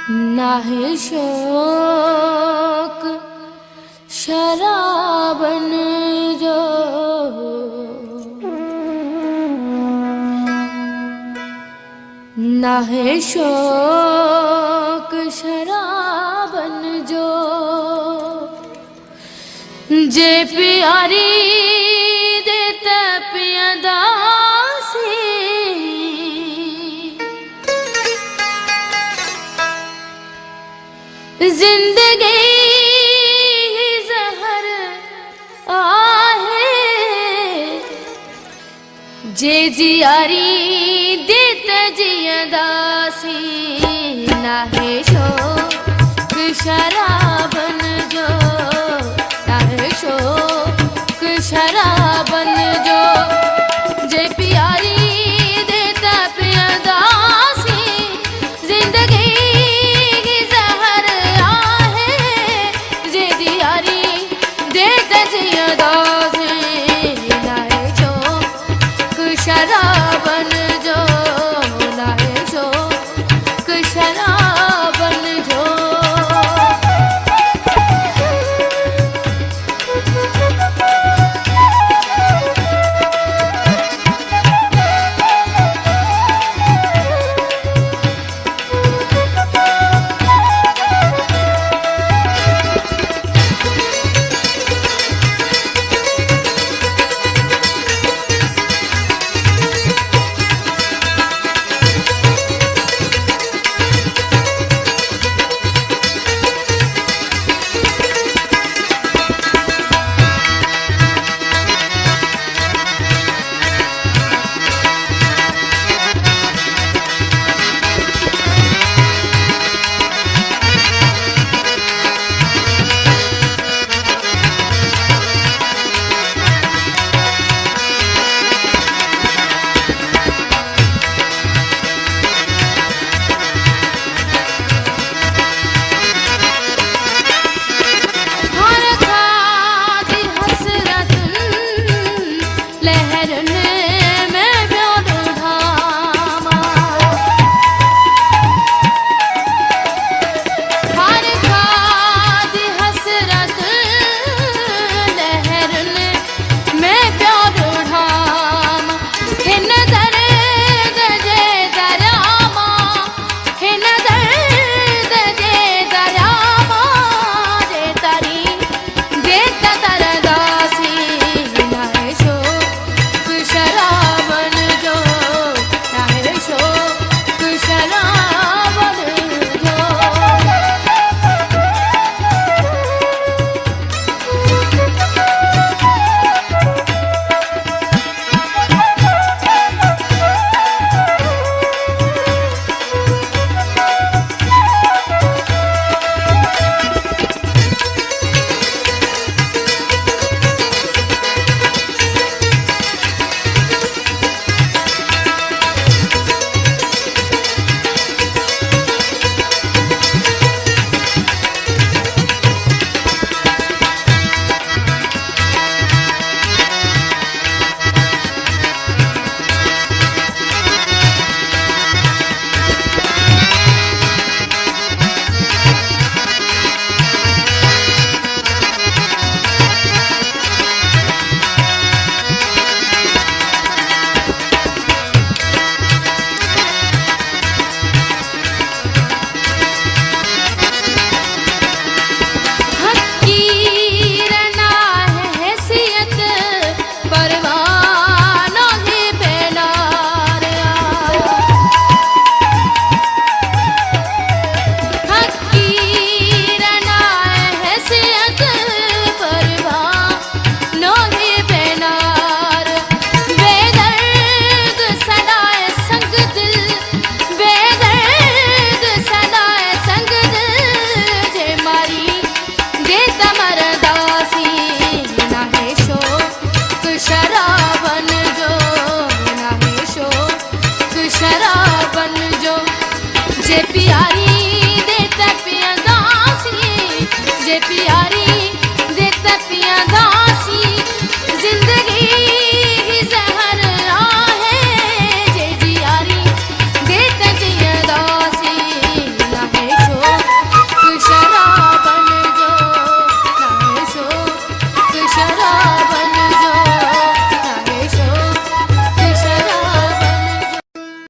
नाहे शौक शराबन जो, नाहे शौक शराबन जो, जे प्यारी दे तपियां दासी जिंदगी जहर आहे, जे जियारी दित जियदासी नाहे शौक शराबन जो, नाहे शौक शराबन जो, जे प्यारी दित पियदासी जिंदगी शराबन जो, नाहे शौक शराबन जो। जे प्यारी दे तपियां दासी, जे प्यारी दे तपियां दासी जिंदगी जहर आहे, जे जियारी दे तजियां दासी नाहे शो शराब